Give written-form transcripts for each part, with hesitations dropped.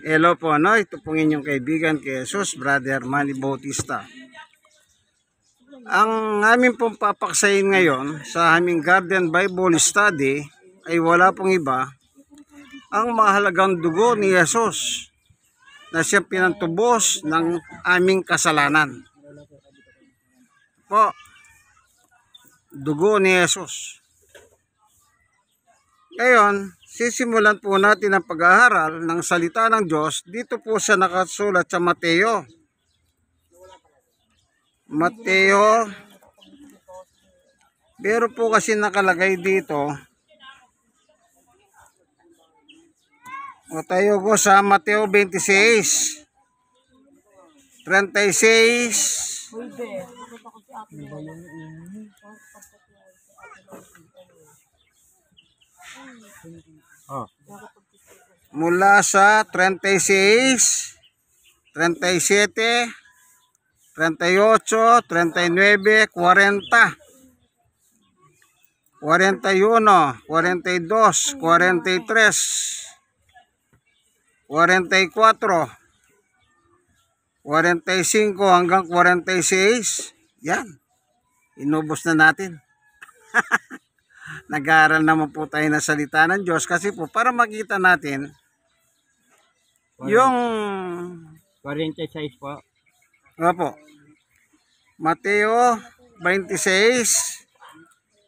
Hello po, ano? Ito pong inyong kaibigan kay Jesus, Brother Manny Bautista. Ang aming pong papaksayin ngayon sa aming Garden Bible Study ay wala pong iba, ang mahalagang dugo ni Jesus na siyang pinantubos ng aming kasalanan. Po, dugo ni Jesus. Ngayon, sisimulan po natin ang pag-aaral ng salita ng Diyos. Dito po sa nakasulat sa Mateo. Pero po kasi nakalagay dito. O tayo ko sa Mateo 26. 36. Mula sa 36, 37, 38, 39, 40, 41, 42, 43, 44, 45 hanggang 46. Yan. Inubos na natin. Nag-aaral naman po tayo ng salita ng Diyos kasi po para makita natin yung 46 po. Opo. Mateo 26,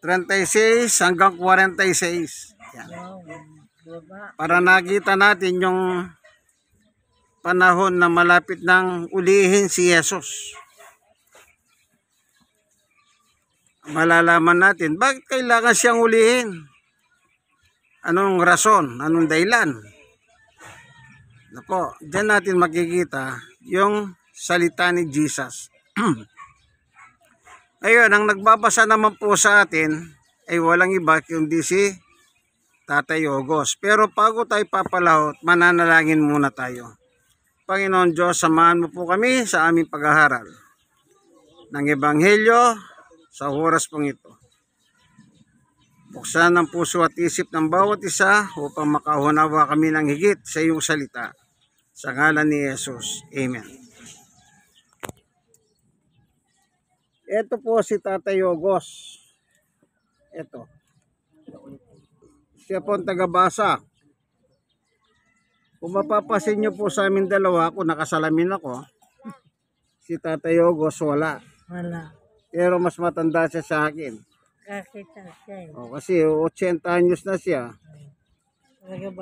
36 hanggang 46. Yan. Para nakita natin yung panahon na malapit ng ulihin si Jesus. Malalaman natin bakit kailangan siyang ulihin. Anong rason? Anong dahilan? Nako, diyan natin makikita yung salita ni Jesus. Ayun, ang nagbabasa naman po sa atin ay walang iba kundi si Tatay Ogos. Pero bago tayo papalahot, mananalangin muna tayo. Panginoon Diyos, samahan mo po kami sa aming pag-aaral ng Ebanghelyo sa oras pong ito. Buksan ang puso at isip ng bawat isa upang makaunawa kami ng higit sa iyong salita. Sa ngalan ni Jesus. Amen. Ito po si Tatay Ogos. Ito. Siya po ang tagabasa. Kung mapapasin nyo po sa amin dalawa, kung nakasalamin ako, si Tatay Ogos wala. Wala. Pero mas matanda siya sa akin. Kasi 80 anyos na siya. Kaya,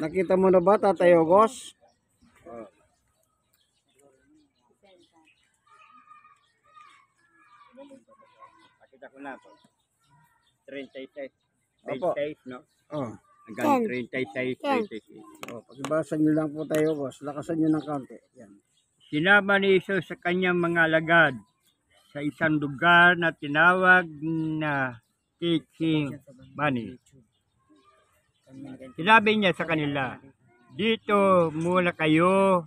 nakita mo na ba Tatay Ogos? Nakita ko na po. 36. Opo. 26, no? Oh. Hanggang 36, 36. Oh, pagibasa nyo lang po tayo, boss. Lakasan nyo ng kaunti. Yan. Sinama ni Jesus sa kanyang mga alagad sa isang lugar na tinawag na Gethsemane. Sinabi niya sa kanila, dito muna kayo,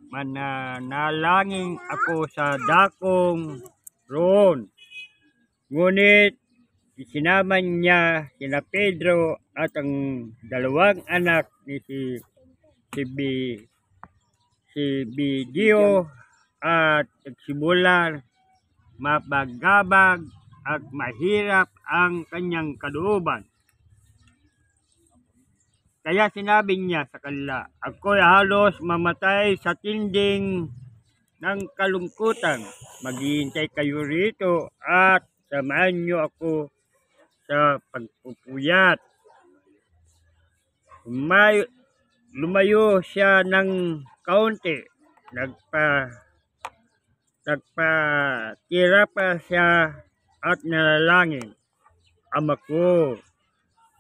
mananalangin ako sa dakong roon. Ngunit isinama niya sina Pedro at ang dalawang anak ni si Zebedeo at nagsimulan mapagabag at mahirap ang kanyang kalooban. Kaya sinabi niya sa kanila, ako'y halos mamatay sa tinding ng kalungkutan. Maghihintay kayo rito at samahan niyo ako sa pagpupuyat. Lumayo siya ng kaunti. Nagpatira pa siya at nanalangin. Ama ko,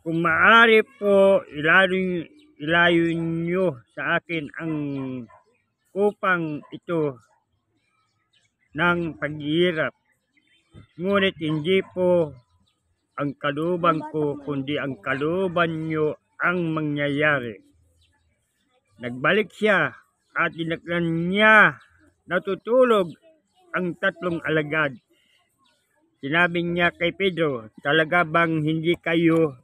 kung maaari po, ilayo niyo sa akin ang upang ito ng paghihirap. Ngunit hindi po ang kalooban ko, kundi ang kalooban niyo ang mangyayari. Nagbalik siya at dinaklan niya natutulog ang tatlong alagad. sinabi niya kay Pedro, talaga bang hindi kayo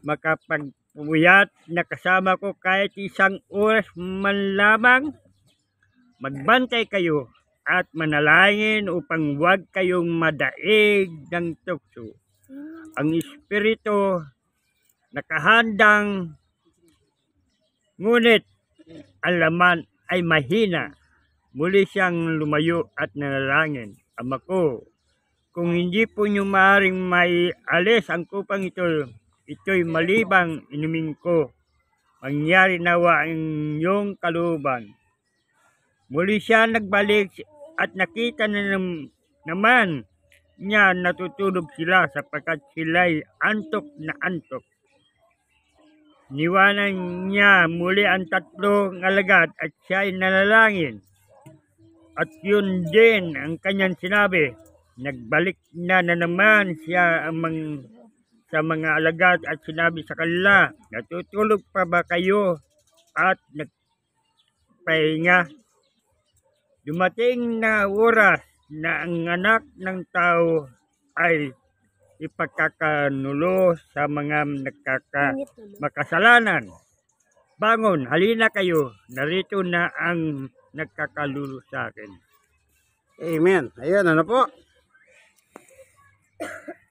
makapagpuyat na kasama ko kahit isang oras man lamang? Magbantay kayo at manalangin upang huwag kayong madaig ng tukso. Ang espiritu nakahandang, ngunit ang laman ay mahina. Muli siyang lumayo at nanalangin, Ama ko, kung hindi po niyo maaaring maialis ang kupang ito'y malibang inumin ko. Mangyari nawa ang iyong kalooban. Muli siya nagbalik at nakita naman niya natutulog sila sapagkat sila'y antok na antok. Niwanan niya muli ang tatlong alagad at siya'y nanalangin. At yun din ang kanyang sinabi. Nagbalik na naman siya sa mga alagad at sinabi sa kanila, natutulog pa ba kayo at nagpahinga? Dumating na oras na ang anak ng tao ay ipagkakanulo sa mga makasalanan. Bangon, halina kayo, narito na ang nagkakalulo sa akin. Amen. Ayan, ano po?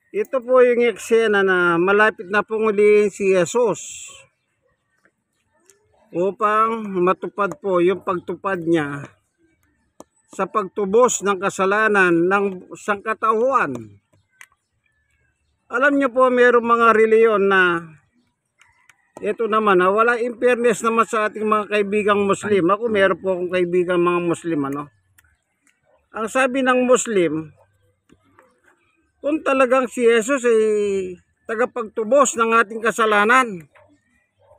Ito po yung eksena na malapit na pong ulihin si Jesus upang matupad po yung pagtupad niya sa pagtubos ng kasalanan ng sangkatauhan. Alam niyo po, mayroong mga reliyon na ito naman, wala in fairness naman sa ating mga kaibigang Muslim. Ako meron po akong kaibigang mga Muslim, ano. Ang sabi ng Muslim, kung talagang si Jesus ay tagapagtubos ng ating kasalanan,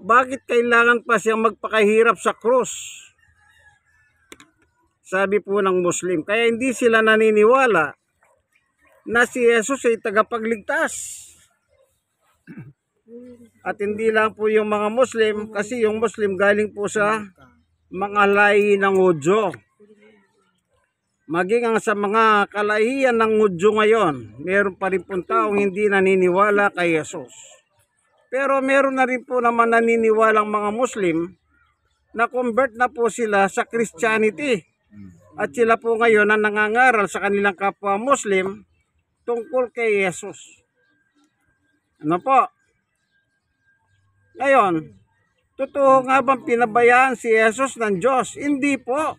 bakit kailangan pa siyang magpakahirap sa krus? Sabi po ng Muslim. Kaya hindi sila naniniwala na si Jesus ay tagapagligtas. At hindi lang po yung mga Muslim, kasi yung Muslim galing po sa mga lahi ng Hudyo. Maging ang sa mga kalahian ng Hudyo ngayon, meron pa rin po taong hindi naniniwala kay Jesus. Pero meron na rin po naman naniniwalang mga Muslim na convert na po sila sa Christianity. At sila po ngayon na nangangaral sa kanilang kapwa Muslim tungkol kay Jesus. Ano po? Ngayon, totoo nga bang pinabayaan si Jesus ng Diyos? Hindi po.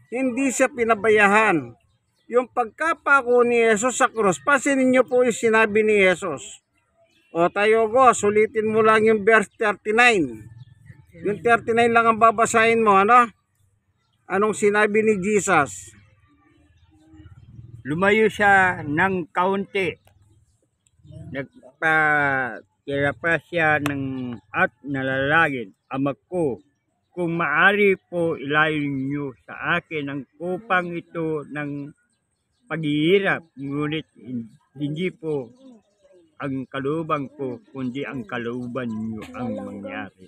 Hindi siya pinabayahan. Yung pagkapako ni Jesus sa krus, pansinin niyo po yung sinabi ni Jesus. O tayo go, sulitin mo lang yung verse 39. Yung 39 lang ang babasahin mo, ano? Anong sinabi ni Jesus? Lumayo siya ng kaunti. Nagpatira pa siya at nalalagin, Ama ko, kung maari po ilayo niyo sa akin ang kupang ito ng paghihirap, ngunit hindi po ang kalooban ko, kundi ang kalooban niyo ang mangyari.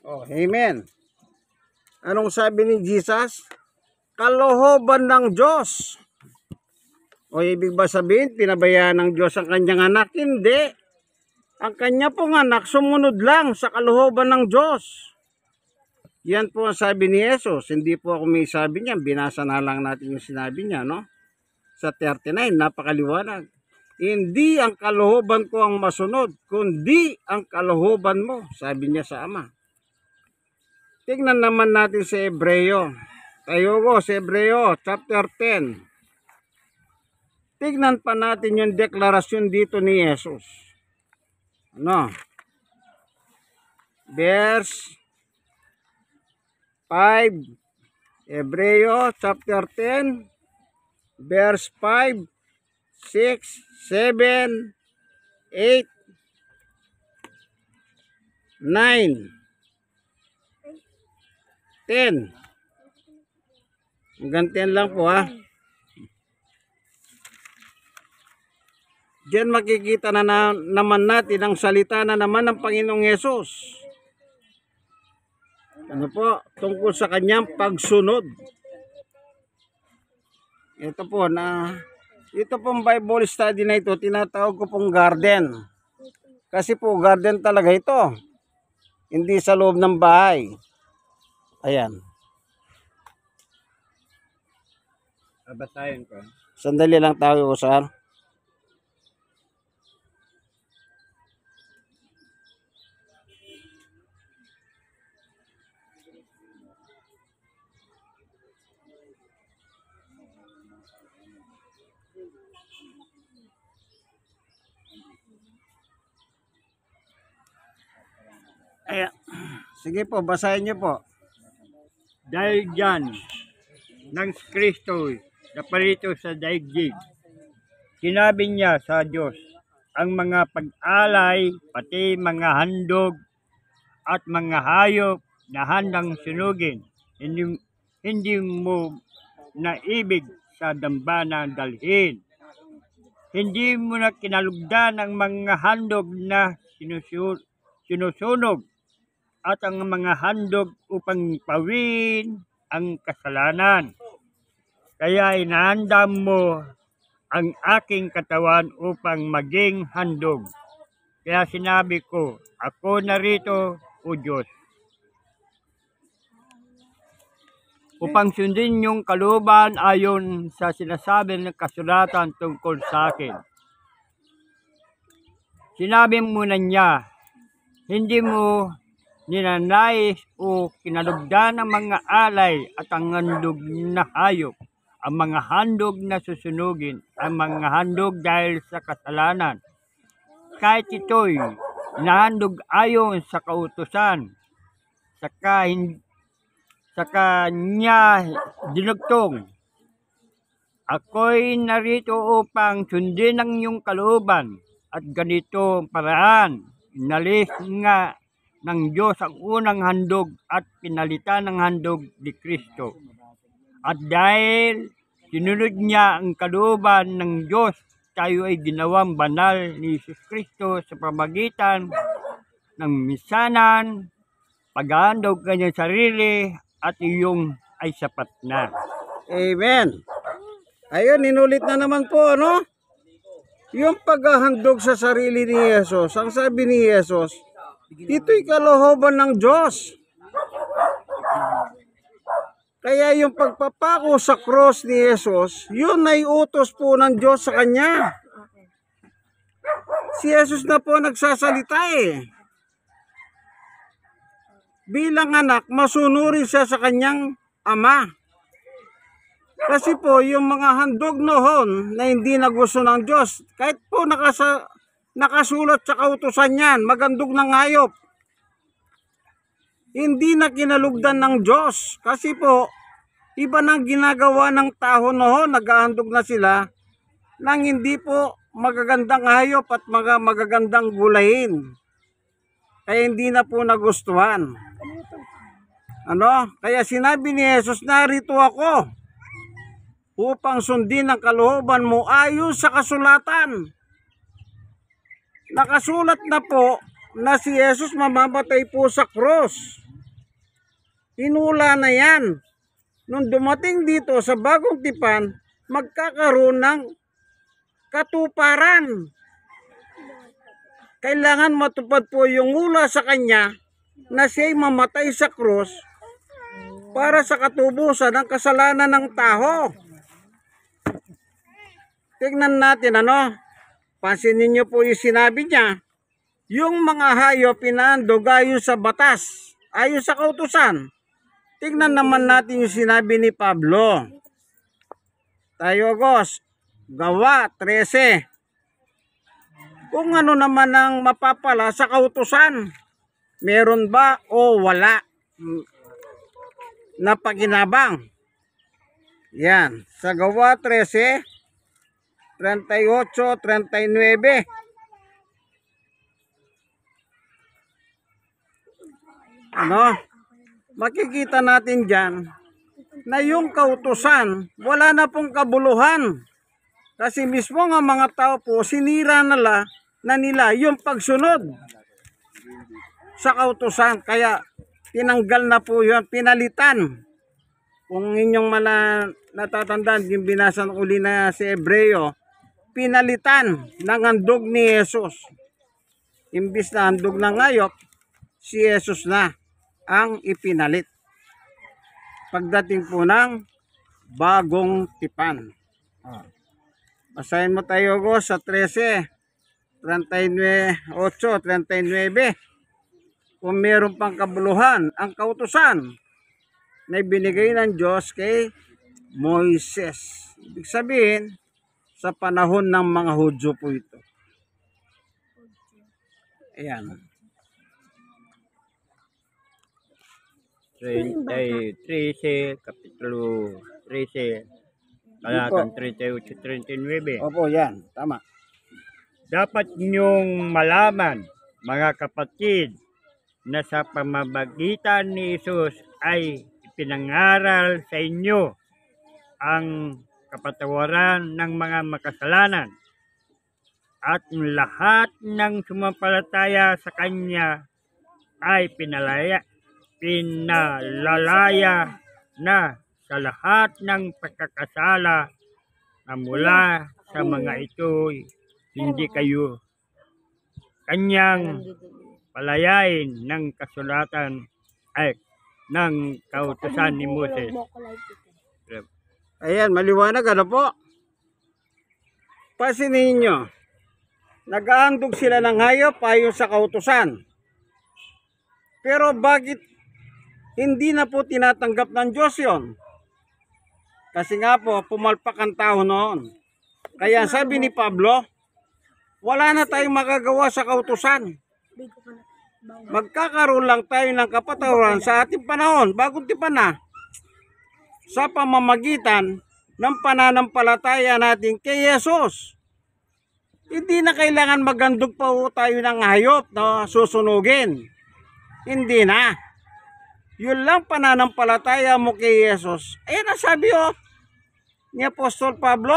Oh, amen. Anong sabi ni Jesus? Kalooban ng Diyos. O ibig ba sabihin, pinabayaan ng Diyos ang kanyang anak? Hindi. Ang kanya pong anak, sumunod lang sa kalooban ng Diyos. Yan po ang sabi ni Jesus. Hindi po ako may sabi niya. Binasa na lang natin yung sinabi niya, no? Sa 39, napakaliwanag. Hindi ang kalooban ko ang masunod, kundi ang kalooban mo, sabi niya sa Ama. Tingnan naman natin sa Hebreo. Tayo ko sa Hebreo, chapter 10. Tignan pa natin yung deklarasyon dito ni Jesus. Ano? Verse 5. Hebreo chapter 10. Verse 5, 6, 7, 8, 9, 10. Hanggang 10 lang po, ha. Diyan makikita naman natin ang salita na naman ng Panginoong Yesus. Ano po? Tungkol sa kanyang pagsunod. Ito po na Ito pong Bible study na ito, tinatawag ko pong garden. Kasi po, garden talaga ito. Hindi sa loob ng bahay. Ayan. Babasahin ko. Sandali lang tayo, sir. Ayan. Sige po, basahin niyo po. Dahil dyan, ng Kristo na parito sa daigdig, sinabi niya sa Diyos, ang mga pag-alay, pati mga handog, at mga hayop na handang sunugin, hindi mo naibig sa dambana dalhin. Hindi mo na kinalugdan ang mga handog na sinusunog at ang mga handog upang pawin ang kasalanan. Kaya inahanda mo ang aking katawan upang maging handog. Kaya sinabi ko, ako narito, O Diyos, upang sundin yung kalooban ayon sa sinasabi ng kasulatan tungkol sa akin. Sinabi muna niya, hindi mo ninanais o kinalugdan ang mga alay at ang handog na hayop, ang mga handog na susunugin, ang mga handog dahil sa kasalanan. Kahit ito'y nahandog ayon sa kautusan, saka niya dinugtong. Ako'y narito upang sundin ang iyong kalooban at ganito ang paraan. Inalis nga ng Diyos ang unang handog at pinalitan ng handog ni Kristo. At dahil sinunod niya ang kalooban ng Diyos, tayo ay ginawang banal ni Jesus Kristo sa pamagitan ng misanan, paghahandog kanyang sarili at iyong ay sapat na. Amen. Ayun, inulit na naman po, ano? Yung paghahandog sa sarili ni Jesus, ang sabi ni Jesus, ito'y kalooban ng Diyos. Kaya yung pagpapako sa cross ni Jesus, yun ay utos po ng Diyos sa kanya. Si Jesus na po nagsasalita eh. Bilang anak, masunurin siya sa kanyang ama. Kasi po, yung mga handog noon na hindi na gusto ng Diyos, kahit po nakasulat sa kautusan yan, magandog ng hayop, hindi na kinalugdan ng Diyos. Kasi po, iba nang ginagawa ng tao noon, naghahandog na sila ng hindi po magagandang hayop at mga magagandang gulayin. Kaya hindi na po nagustuhan. Ano? Kaya sinabi ni Jesus, narito ako upang sundin ang kalooban mo ayon sa kasulatan. Nakasulat na po na si Jesus mamamatay po sa cross. Hinula na yan. Nung dumating dito sa bagong tipan, magkakaroon ng katuparan. Kailangan matupad po yung hula sa kanya na siya'y mamatay sa cross para sa katubusan ng kasalanan ng tao. Tingnan natin ano. Pansinin niyo po yung sinabi niya. Yung mga hayop pinahandog ayon sa batas, ayon sa kautusan. Tingnan naman natin yung sinabi ni Pablo. Tayo Gos, Gawa 13. Kung ano naman ang mapapala sa kautusan, meron ba o wala na pakinabang? Yan, sa Gawa 13, 38, 39. Ano? Makikita natin dyan na yung kautusan, wala na pong kabuluhan. Kasi mismo nga mga tao po, sinira na nila yung pagsunod sa kautusan. Kaya tinanggal na po yun, pinalitan. Kung inyong natatandaan, yung binasa uli na si Hebreo, pinalitan ng handog ni Jesus. Imbis na handog ng hayop, si Jesus na ang ipinalit. Pagdating po ng bagong tipan. Basahin mo tayo go sa 13, 39, 39. Kung meron pang kabuluhan, ang kautusan na ibinigay ng Diyos kay Moises. Ibig sabihin, sa panahon ng mga Hudyo po ito. Ayan. 13, Kapitulo 13, talatang 38-39. Opo, yan. Tama. Dapat niyong malaman, mga kapatid, na sa pamamagitan ni Jesus ay ipinangaral sa inyo ang kapatawaran ng mga makasalanan at lahat ng sumampalataya sa Kanya ay pinalalaya na sa lahat ng pagkakasala na mula sa mga ito hindi kayo Kanyang palayain ng kasulatan ay ng kautusan ni Moses. Ayan, maliwanag ano po? Pasinin ninyo, nag-aandog sila ng hayop ayon sa kautusan. Pero bakit hindi na po tinatanggap ng Diyos yun? Kasi nga po, pumalpak ang tao noon. Kaya sabi ni Pablo, wala na tayong magagawa sa kautusan. Magkakaroon lang tayo ng kapatawaran sa ating panahon, bagong tipan na, sa pamamagitan ng pananampalataya natin kay Jesus. Hindi na kailangan magandog pa tayo ng hayop na susunugin. Hindi na. Yun lang pananampalataya mo kay Jesus. Ayan ang sabi ni Apostol Pablo.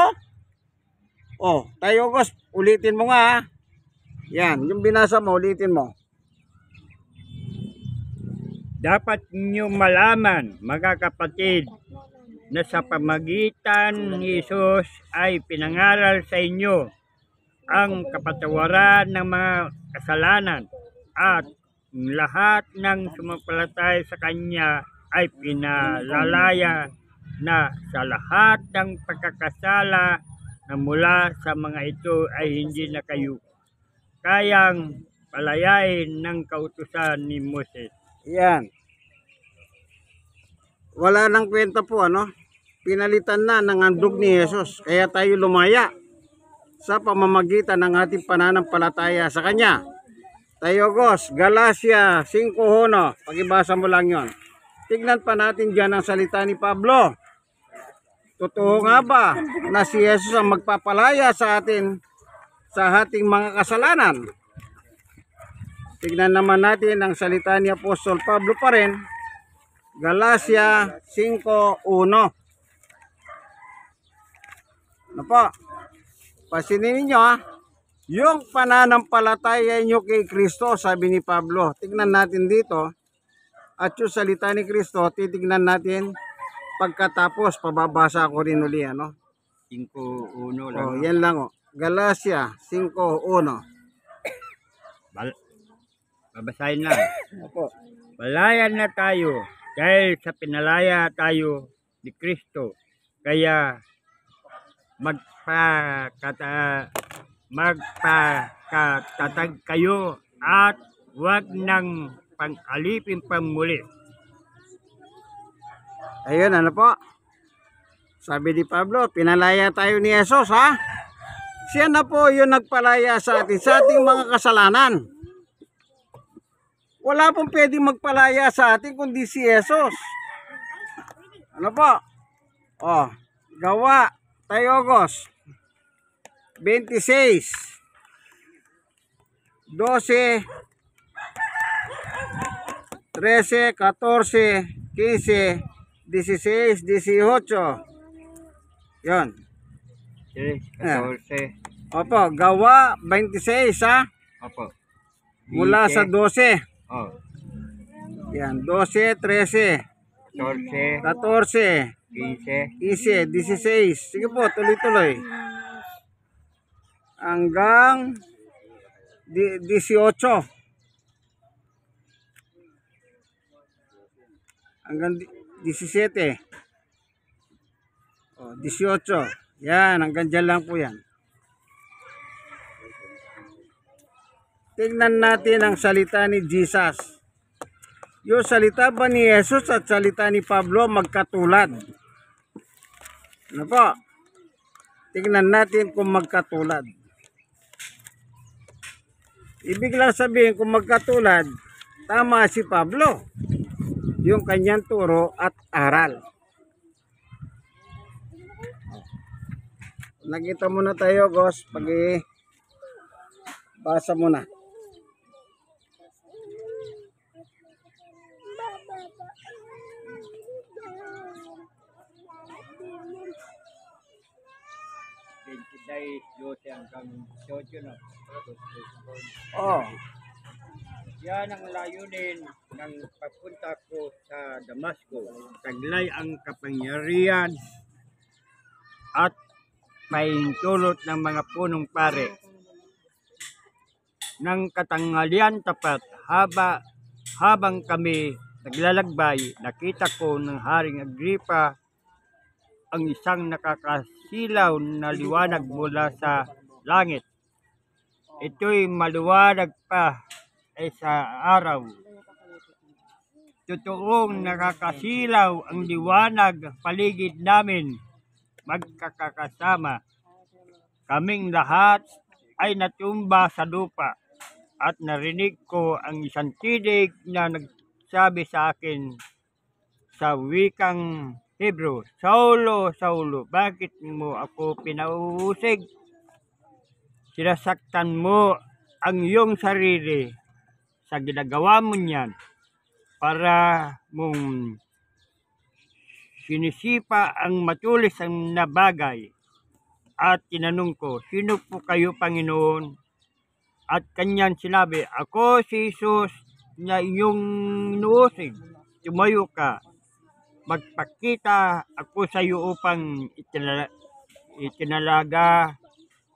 Tayo Gos, ulitin mo nga. Yan, yung binasa mo, ulitin mo. Dapat niyo malaman, mga kapatid, na sa pamagitan ni Jesus ay pinangaral sa inyo ang kapatawaran ng mga kasalanan at lahat ng sumampalataya sa Kanya ay pinalalaya na sa lahat ng pagkakasala na mula sa mga ito ay hindi na kayo kayang palayain ng kautusan ni Moses. Yan. Wala nang kwenta po pinalitan na ng handog ni Jesus. Kaya tayo lumaya sa pamamagitan ng ating pananampalataya sa Kanya. Tayo Gos, Galacia 5:1. Pakibasa mo lang yon. Tignan pa natin dyan ang salita ni Pablo. Totoo nga ba na si Jesus ang magpapalaya sa atin sa ating mga kasalanan? Tignan naman natin ang salita ni Apostol Pablo pa rin. Galacia 5:1. Ano po? Pasinin ninyo yung pananampalataya nyo kay Kristo, sabi ni Pablo. Tignan natin dito. At yung salita ni Kristo, titignan natin pagkatapos. Pababasa ko rin uli. 5:1 lang. Yan lang Galacia 5:1. Babasahin lang. Opo. Palayan na tayo dahil sa pinalaya tayo ni Kristo. Kaya magpakatatag kayo at huwag nang pang-alipin pa muli. Ayun, ano po? Sabi ni Pablo, pinalaya tayo ni Jesus, ha? Siya na po yung nagpalaya sa atin, sa ating mga kasalanan. Wala pong pwedeng magpalaya sa atin kundi si Jesus. Ano po? Gawa, tayo Gos 26, 12, 13, 14, 15, 16, 18. Yon. 14. Opo, Gawa 26, ha? Opo. Mula sa 12. Yan, 12, 13, 14, 14, 15, 15, 16. Sige po, tuloy-tuloy. hanggang 18. Hanggang 17. O, 18. Yan, hanggang dyan lang po yan. Tingnan natin ang salita ni Jesus. Yung salita ba ni Jesus at salita ni Pablo magkatulad? Ano po? Tingnan natin kung magkatulad. Ibig lang sabihin kung magkatulad, tama si Pablo. Yung kanyang turo at aral. Nakita muna tayo, Gos. Basa muna. Oh. Yan ang layunin ng pagpunta ko sa Damasco. Taglay ang kapangyarihan at paintulot ng mga punong pare. Nang katanghalian tapat, habang kami naglalagbay, nakita ko ng Haring Agripa ang isang nakakasilaw na liwanag mula sa langit. Ito'y maliwanag pa sa araw. Totoong nakakasilaw ang liwanag paligid namin, magkakasama. Kaming lahat ay natumba sa lupa at narinig ko ang isang tinig na nagsabi sa akin sa wikang Hebrew, Saulo, Saulo, bakit mo ako pinauusig? Sinasaktan mo ang iyong sarili sa ginagawa mo niyan para mong sinisipa ang matulis na bagay. At tinanong ko, sino po kayo, Panginoon? At kanyan sinabi, ako si Jesus na iyong inuusig. Tumayo ka. Magpakita ako sa iyo upang itinalaga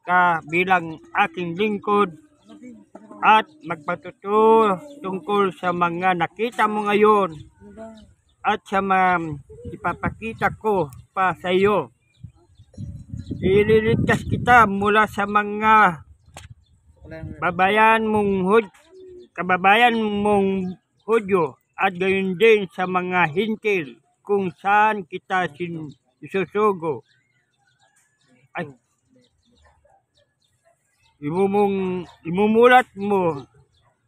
ka bilang aking lingkod at magpatuto tungkol sa mga nakita mo ngayon at sa ipapakita ko pa sa iyo. Ililigtas kita mula sa mga kababayan mong Hudyo at gayon din sa mga hintil kung saan kita isusugo. Ay, imumulat mo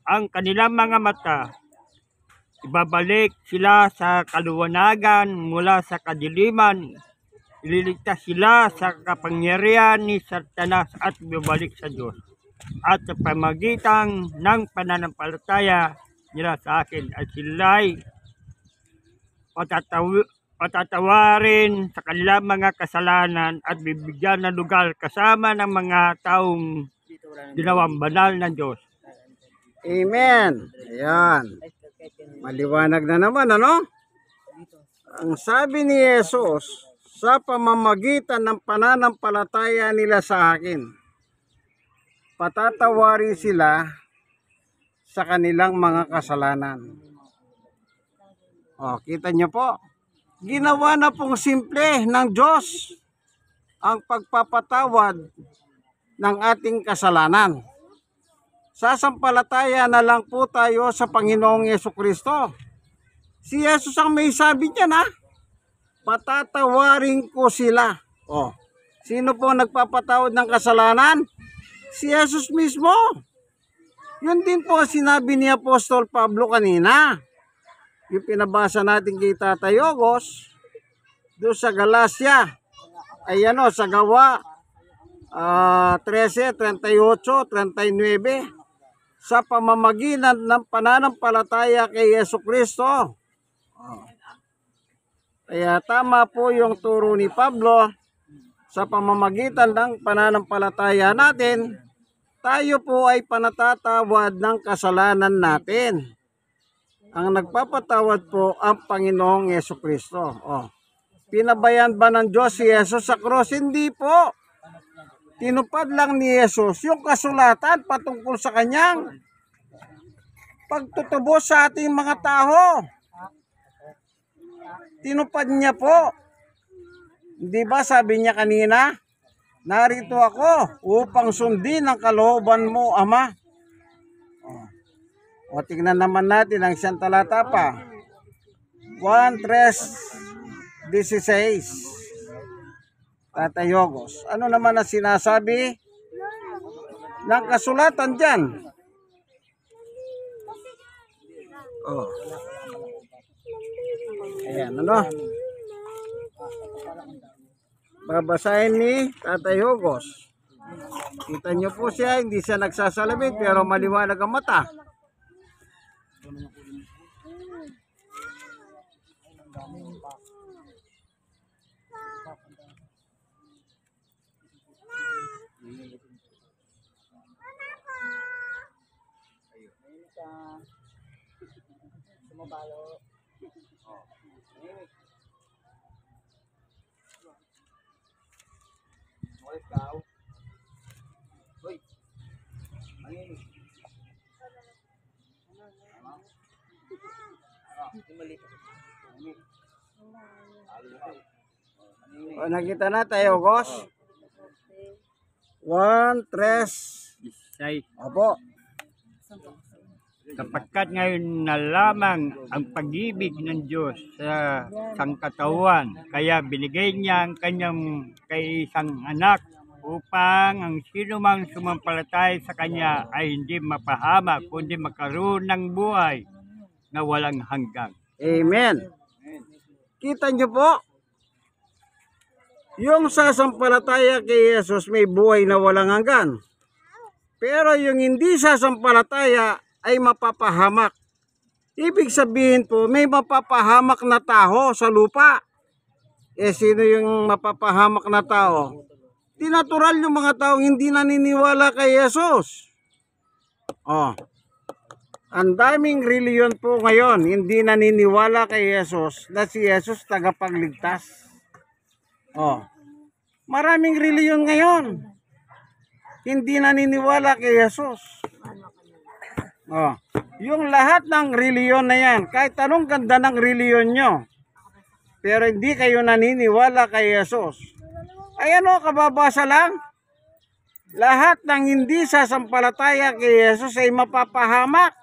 ang kanilang mga mata. Ibabalik sila sa kaluwanagan mula sa kadiliman. Ililigtas sila sa kapangyarihan ni Satanas at ibabalik sa Diyos. At sa pamagitan ng pananampalataya nila sa akin at sila'y patatawarin sa kanilang mga kasalanan at bibigyan ng lugar kasama ng mga taong ginawang banal ng Diyos. Amen. Ayan. Maliwanag na naman, ano? Ang sabi ni Jesus, sa pamamagitan ng pananampalataya nila sa akin, patatawarin sila sa kanilang mga kasalanan. O, kita niyo po, ginawa na pong simple ng Diyos ang pagpapatawad ng ating kasalanan. Sasampalataya na lang po tayo sa Panginoong Yesukristo. Si Jesus ang may sabi niyan, ha? Patatawarin ko sila. O, sino po nagpapatawad ng kasalanan? Si Jesus mismo. Yun din po sinabi ni Apostol Pablo kanina. Yung pinabasa natin kay Tatay Ogos, doon sa Galacia, ay ano, sa Gawa 13, 38, 39, sa pamamagitan ng pananampalataya kay Yesukristo. Kaya tama po yung turo ni Pablo, sa pamamagitan ng pananampalataya natin, tayo po ay panatatawad ng kasalanan natin. Ang nagpapatawad po ang Panginoong Yesukristo. Pinabayan ba ng Diyos si Jesus sa cross? Hindi po. tinupad lang ni Jesus yung kasulatan patungkol sa kanyang pagtutubos sa ating mga tao. Tinupad niya po. Di ba sabi niya kanina, narito ako upang sundin ang kalooban mo, Ama. O tingnan naman natin ang siyang talata pa. 1:3:16. Tatay Yogos. Ano naman ang sinasabi ng kasulatan dyan? Oh. Ayan, ano? Babasahin ni Tatay Yogos. Kita nyo po siya, hindi siya nagsasalamin pero maliwanag ang mata. Sumabalo. Hoy, ikaw. Hoy. Manginig. O nakita na tayo, Yogos. 1:3. Say, Opo. kapagkat ngayon na lamang ang pag-ibig ng Diyos sa sangkatawan, kaya binigay niya ang kanyang kaisang anak upang ang sino mang sumampalatay sa kanya ay hindi mapahamak, kundi magkaroon ng buhay na walang hanggan. Amen. Kita nyo po, yung sasampalataya kay Jesus may buhay na walang hanggan. Pero yung hindi sasampalataya ay mapapahamak. Ibig sabihin po, may mapapahamak na tao sa lupa. Sino yung mapapahamak na tao? Di natural yung mga taong hindi naniniwala kay Jesus. Ang daming reliyon po ngayon hindi naniniwala kay Jesus na si Jesus tagapagligtas. Maraming reliyon ngayon hindi naniniwala kay Jesus. Yung lahat ng reliyon na yan, kahit anong ganda ng reliyon nyo, pero hindi kayo naniniwala kay Jesus, ay ano, kababasa lang? Lahat ng hindi sasampalataya kay Jesus ay mapapahamak.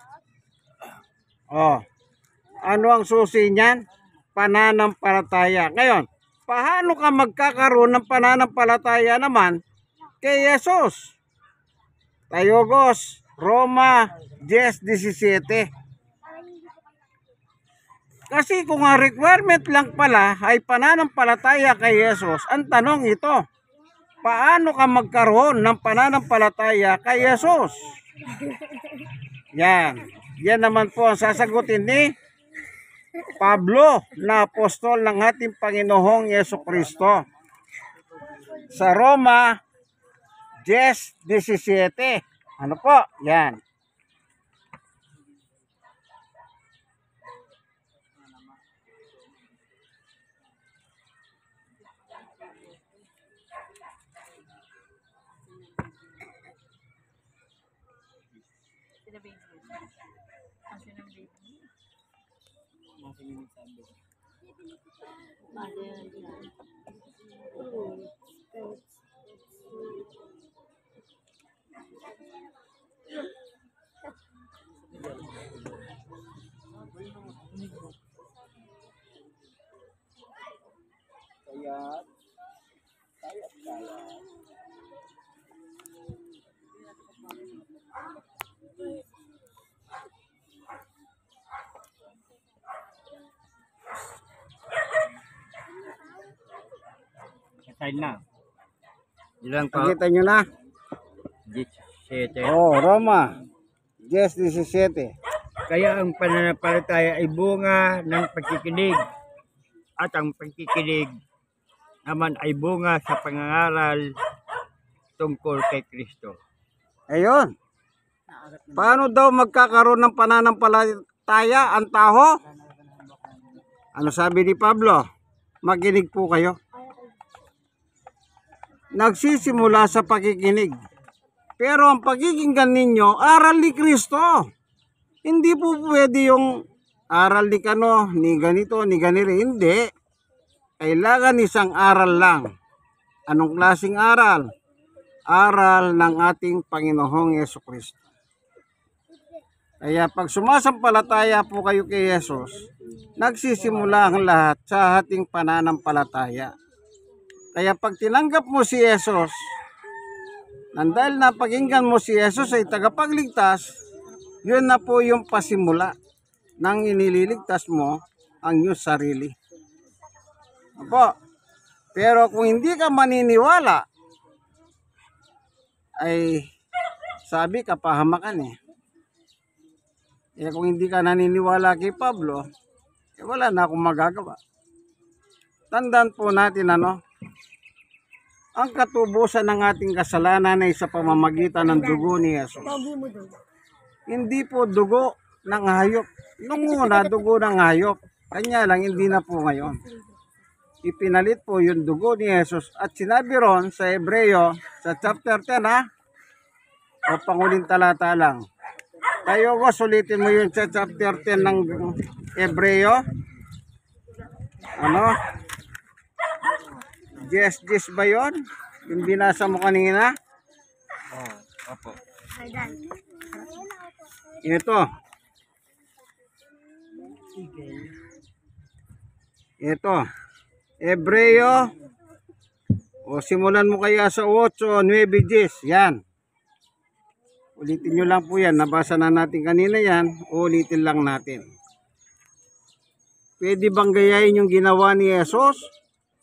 Ano ang susi niyan? Pananampalataya. Ngayon, paano ka magkakaroon ng pananampalataya naman kay Jesus? Tayogos, Roma 10:17. Kasi kung ang requirement lang pala ay pananampalataya kay Jesus, ang tanong ito, paano ka magkaroon ng pananampalataya kay Jesus? Yan naman po ang sasagutin ni Pablo na apostol ng ating Panginoong Jesucristo sa Roma 10:17. Ano po? Yan. Kasay na. Ilang pa? Nakita nyo na? 17. Roma 10:17. Kaya ang pananampalataya ay bunga ng pagkikinig. At ang pagkikinig naman ay bunga sa pangangaral tungkol kay Kristo. Ayun. Paano daw magkakaroon ng pananampalataya ang tao? Ano sabi ni Pablo? Makinig po kayo. nagsisimula sa pakikinig. Pero ang pakikinggan ninyo, aral ni Kristo. Hindi po pwede yung aral ni kano, ni ganito, ni ganito. Hindi. Kailangan isang aral lang. Anong klaseng aral? Aral ng ating Panginoong Yesu-Kristo. Kaya pag sumasampalataya po kayo kay Jesus, nagsisimula ang lahat sa ating pananampalataya. Kaya pag tinanggap mo si Jesus, nang dahil napakinggan mo si Jesus ay tagapagligtas, yun na po yung pasimula nang inililigtas mo ang iyong sarili. Opo. Pero kung hindi ka maniniwala, ay sabi kapahamakan eh. Kung hindi ka naniniwala kay Pablo, wala na akong magagawa. Tandaan po natin ang katubusan ng ating kasalanan ay sa pamamagitan ng dugo ni Jesus. Hindi po dugo ng hayop. Nung una, dugo ng hayop. Kanya lang, hindi na po ngayon. Ipinalit po yung dugo ni Jesus. At sinabi ron sa Hebreo, sa chapter 10 o panguling talata lang. Tayo ko, sulitin mo yun sa chapter 10 ng Hebreo. Yes ba yun? Yung binasa mo kanina? Opo. Ito. Hebreo. O simulan mo kaya sa 8, 9, 10. Yan. Ulitin nyo lang po yan. Nabasa na natin kanina yan. Ulitin lang natin. Pwede bang gayahin yung ginawa ni Jesus?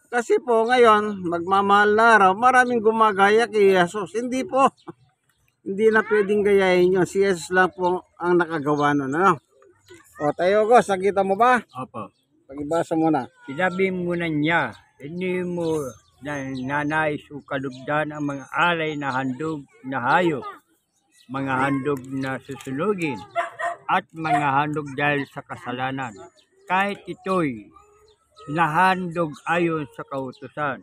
Kasi po ngayon, magmamahal na araw, maraming gumagaya kay Jesus. Hindi po. Hindi na pwedeng gayahin yun. Si Jesus lang po ang nakagawa nun. O tayo ko, sakita mo ba? Opo. Pag-ibasa mo na. Sinabi muna niya, hindi mo nanais o kalugdan ang mga alay na handog na hayop, mga handog na susunugin, at mga handog dahil sa kasalanan. Kahit ito'y nahandog ayon sa kautusan.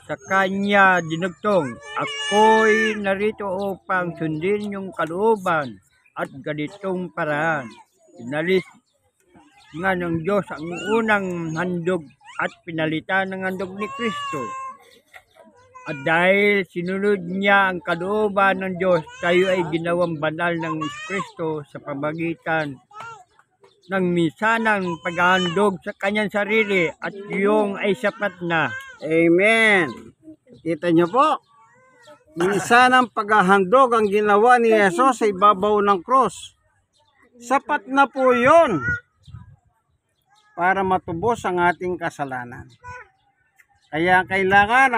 Sa kanya dinugtong, ako'y narito upang sundin yung kalooban at ganitong paraan. Inalis nga ng Diyos ang unang handog at pinalitan ng handog ni Kristo. At dahil sinunod niya ang kalooban ng Diyos, tayo ay ginawang banal ng Kristo sa pamagitan ng misanang paghahandog sa kanyang sarili at yung ay sapat na. Amen. Kita nyo po, misanang paghahandog ang ginawa ni Jesus sa ibabaw ng cross. Sapat na po yun para matubos ang ating kasalanan. Kaya kailangan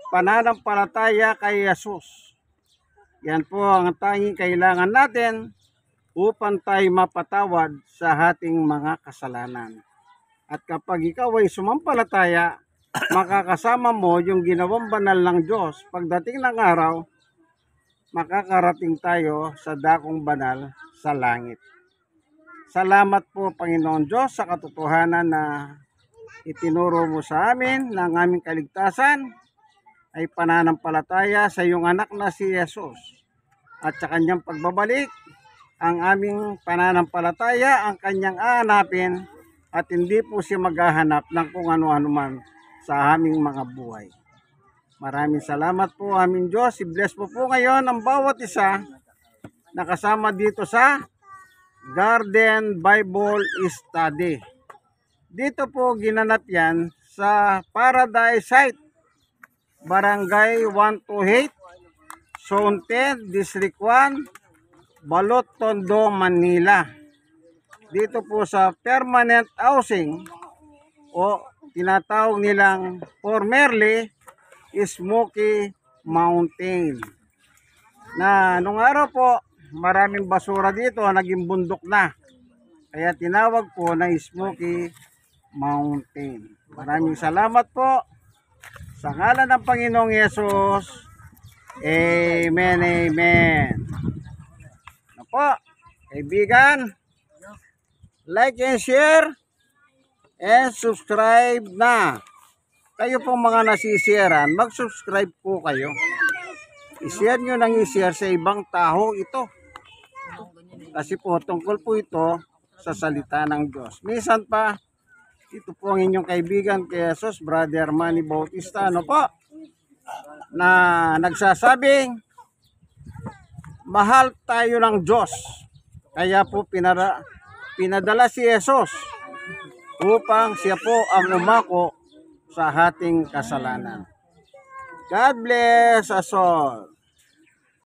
pananampalataya kay Jesus. Yan po ang tanging kailangan natin upang tayo mapatawad sa ating mga kasalanan. At kapag ikaw ay sumampalataya, makakasama mo yung ginawang banal ng Diyos. Pagdating ng araw, makakarating tayo sa dakong banal sa langit. Salamat po Panginoon Diyos sa katotohanan na itinuro mo sa amin ng aming kaligtasan ay pananampalataya sa iyong anak na si Jesus. At sa kanyang pagbabalik, ang aming pananampalataya ang kanyang aanapin at hindi po siya maghahanap ng kung ano-ano man sa aming mga buhay. Maraming salamat po aming Diyos. I-bless po ngayon ang bawat isa na kasama dito sa Garden Bible Study. Dito po ginanap yan sa Paradise Site, Barangay 128, Zone 10, District 1, Balot, Tondo, Manila. Dito po sa permanent housing o tinatawag nilang formerly Smoky Mountain. Na nung araw po, maraming basura dito, naging bundok na. Kaya tinawag po na Smoky Mountain. Maraming salamat po. Sa ngalan ng Panginoong Yesus. Amen, amen. Po, kaibigan, like and share and subscribe na kayo pong mga nasisiran, mag-subscribe po kayo. I-share nyo nang i-share sa ibang tao ito. Kasi po, tungkol po ito sa salita ng Diyos. Minsan pa, ito po ang inyong kaibigan kay Jesus, Brother Manny Bautista, ano po, na nagsasabing, mahal tayo ng Diyos. Kaya po pinadala si Jesus upang siya po ang umako sa ating kasalanan. God bless us all.